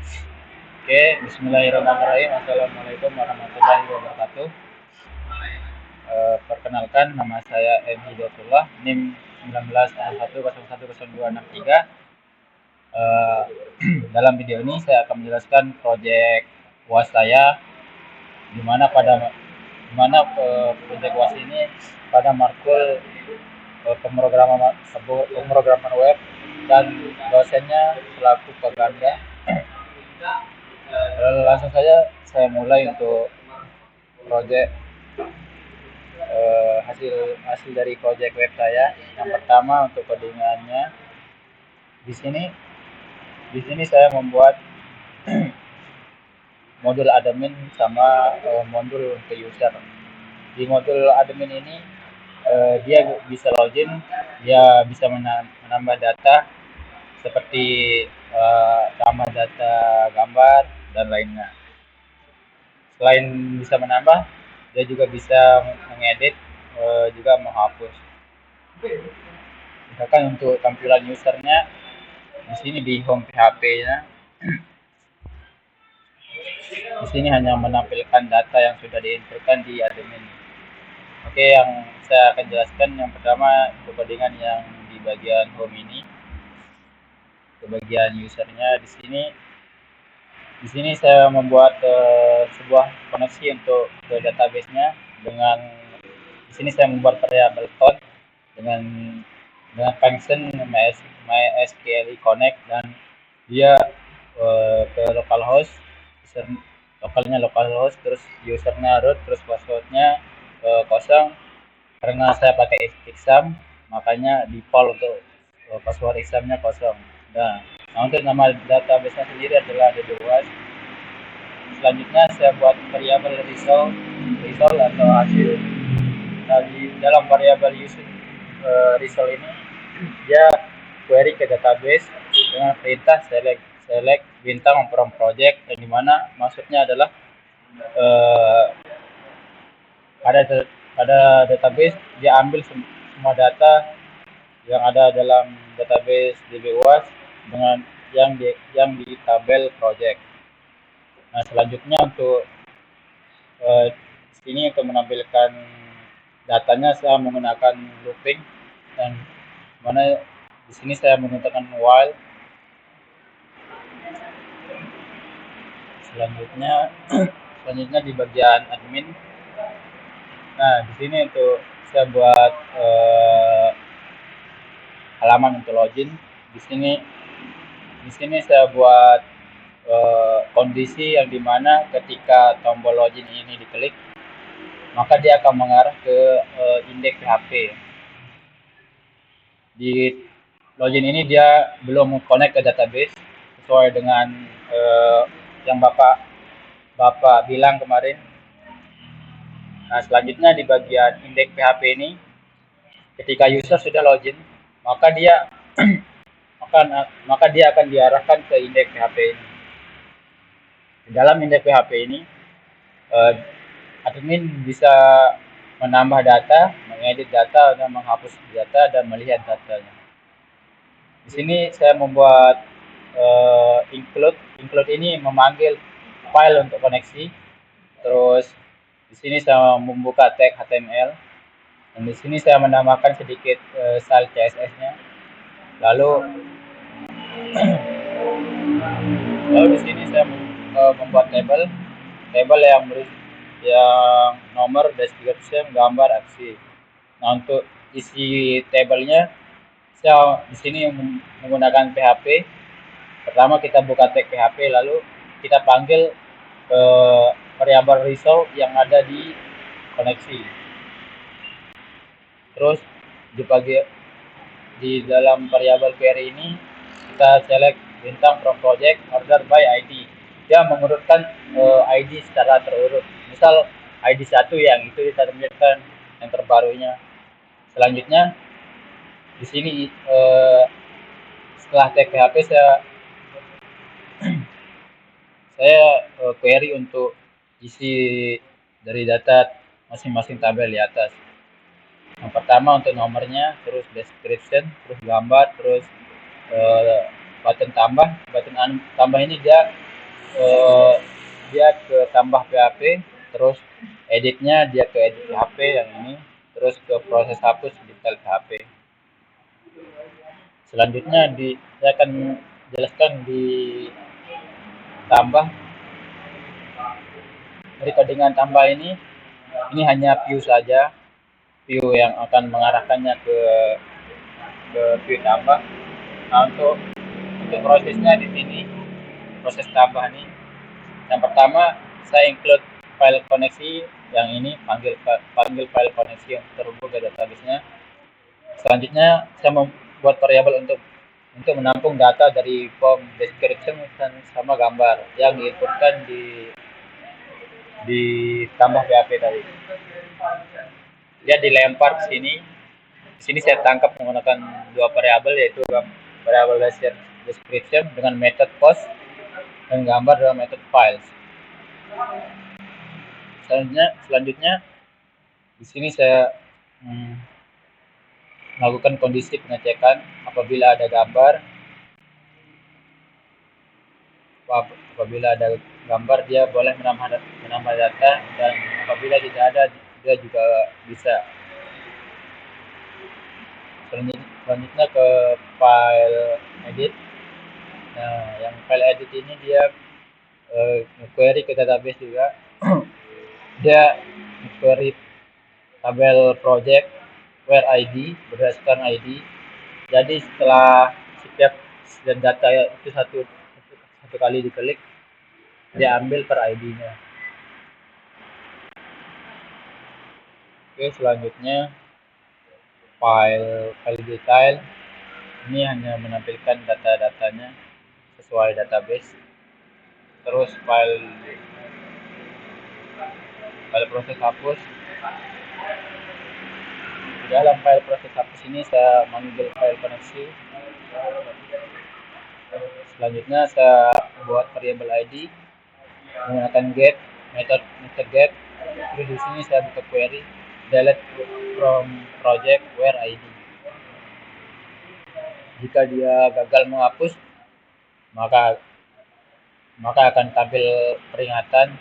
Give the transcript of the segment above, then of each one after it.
Oke, Bismillahirrahmanirrahim. Assalamualaikum warahmatullahi wabarakatuh. Perkenalkan, nama saya M. Hidayatullah, NIM 1911010263. Eh, dalam video ini saya akan menjelaskan proyek UAS saya, di mana proyek UAS ini pada matkul pemrograman web, dan dosennya selaku peganda. Langsung saja saya mulai untuk proyek hasil hasil dari proyek web saya. Yang pertama, untuk codingannya di sini saya membuat modul admin sama modul untuk user. Di modul admin ini dia bisa login, dia bisa menambah data seperti tambah data gambar dan lainnya. Selain bisa menambah, dia juga bisa mengedit, juga menghapus. Misalkan untuk tampilan usernya di sini di home PHP-nya, di sini hanya menampilkan data yang sudah diinputkan di admin. Oke, yang saya akan jelaskan yang pertama untuk codingan yang di bagian home ini. Ke bagian usernya di sini saya membuat sebuah koneksi untuk ke database-nya dengan di sini saya membuat variabel ton dengan function MySQL connect, dan dia ke localhost, localhost, terus usernya root, terus passwordnya kosong. Karena saya pakai exam, makanya default untuk password examnya kosong. Nah, untuk nama database-nya sendiri adalah DBWAS. Selanjutnya saya buat variabel result atau hasil. Nah, di dalam variabel result ini dia query ke database dengan perintah select bintang from project, yang dimana maksudnya adalah pada database dia ambil semua data yang ada dalam database DBWAS dengan yang di tabel project. Nah, selanjutnya untuk sini untuk menampilkan datanya saya menggunakan looping, dan mana di sini saya menggunakan while. Selanjutnya di bagian admin. Nah, di sini untuk saya buat halaman untuk login. Di sini saya buat kondisi yang dimana ketika tombol login ini diklik, maka dia akan mengarah ke indeks PHP. Di login ini dia belum connect ke database sesuai dengan yang Bapak bilang kemarin. Nah, selanjutnya di bagian indeks PHP ini, ketika user sudah login, maka dia akan diarahkan ke indeks PHP ini. Di dalam indeks PHP ini, admin bisa menambah data, mengedit data, dan menghapus data, dan melihat datanya. Di sini saya membuat include ini memanggil file untuk koneksi. Terus di sini saya membuka tag HTML, dan di sini saya menambahkan sedikit style CSS-nya. Lalu di sini saya membuat tabel yang nomor, description, gambar, aksi. Nah, untuk isi tabelnya saya di sini menggunakan PHP. Pertama kita buka tag PHP, lalu kita panggil variabel result yang ada di koneksi. Terus di dalam variabel query ini kita select bintang from project order by ID. Dia mengurutkan ID secara terurut. Misal ID 1, yang itu kita tampilkan yang terbarunya. Selanjutnya di sini setelah tag PHP saya query untuk isi dari data masing-masing tabel di atas. Yang pertama untuk nomornya, terus description, terus gambar, terus button tambah. Button tambah ini dia eh, dia ke tambah PHP, terus editnya dia ke edit PHP yang ini, terus ke proses hapus detail PHP. Selanjutnya saya akan jelaskan di tambah. Dari codingan tambah ini hanya view saja, view yang akan mengarahkannya ke view tambah. Nah, untuk prosesnya di sini, proses tambah ini, yang pertama saya include file koneksi yang ini, panggil file koneksi yang terhubung ke database-nya. Selanjutnya saya membuat variabel untuk menampung data dari form description dan sama gambar yang diinputkan di tambah PHP tadi. Dia dilempar ke sini. Di sini saya tangkap menggunakan dua variabel, yaitu variabel description dengan method post dan gambar dengan method files. Selanjutnya di sini saya melakukan kondisi pengecekan. Apabila ada gambar dia boleh menambah data, dan apabila tidak ada dia juga bisa. Selanjutnya ke file edit. Nah, yang file edit ini dia query ke database juga. Dia query tabel project where ID berdasarkan ID. Jadi setelah setiap data itu satu kali diklik, dia ambil per ID-nya. Oke, selanjutnya file detail. Ini hanya menampilkan data-datanya sesuai database. Terus file proses hapus. Di dalam file proses hapus ini saya manggil file koneksi. Selanjutnya saya buat variabel ID menggunakan get, method get. Terus di sini saya buka query delete from project where ID. Jika dia gagal menghapus, maka akan tampil peringatan.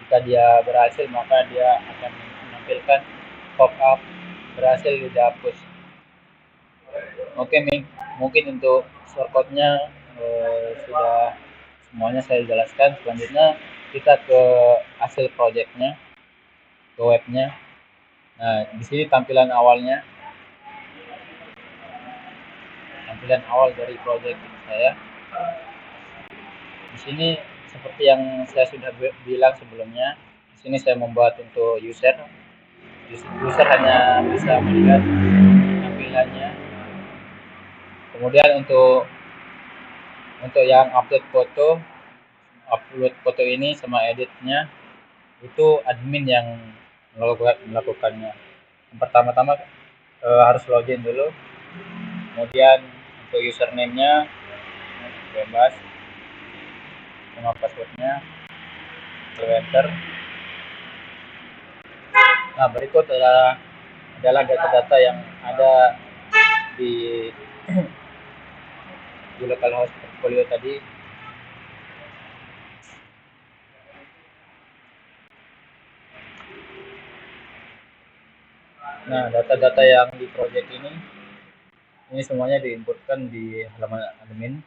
Jika dia berhasil, maka dia akan menampilkan pop-up berhasil dihapus. Oke, mungkin untuk shortcut-nya sudah semuanya saya jelaskan. Selanjutnya kita ke hasil projectnya, ke webnya. Nah, di sini tampilan awal dari project saya. Di sini seperti yang saya sudah bilang sebelumnya, di sini saya membuat untuk user hanya bisa melihat tampilannya. Kemudian untuk yang upload foto ini sama editnya, itu admin yang melakukannya. Yang pertama-tama harus login dulu. Kemudian untuk username-nya bebas, sama password-nya enter. Nah, berikut adalah data-data yang ada di localhost portfolio tadi. Nah, data-data yang di project ini semuanya diinputkan di halaman admin.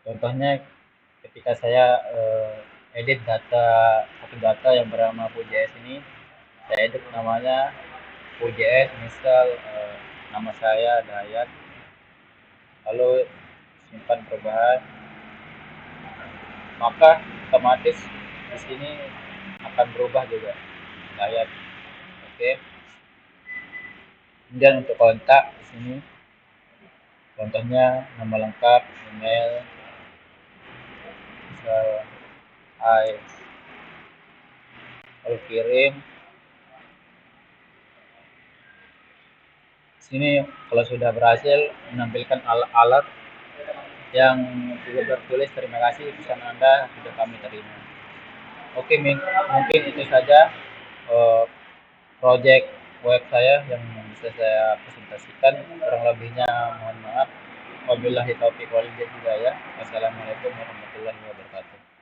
Contohnya ketika saya edit satu data yang bernama PUJS ini, saya edit namanya PUJS, misal nama saya Dayat, lalu simpan perubahan, maka otomatis di sini akan berubah juga Dayat. Oke. Kemudian untuk kontak di sini, contohnya nama lengkap, email, misal lalu kirim. Sini kalau sudah berhasil menampilkan alert yang juga bertulis terima kasih pesan Anda sudah kami terima. Oke, mungkin itu saja project web saya yang bisa saya presentasikan. Kurang lebihnya mohon maaf. Wabillahi taufiq wal hidayah. Wassalamualaikum. Assalamualaikum warahmatullahi wabarakatuh.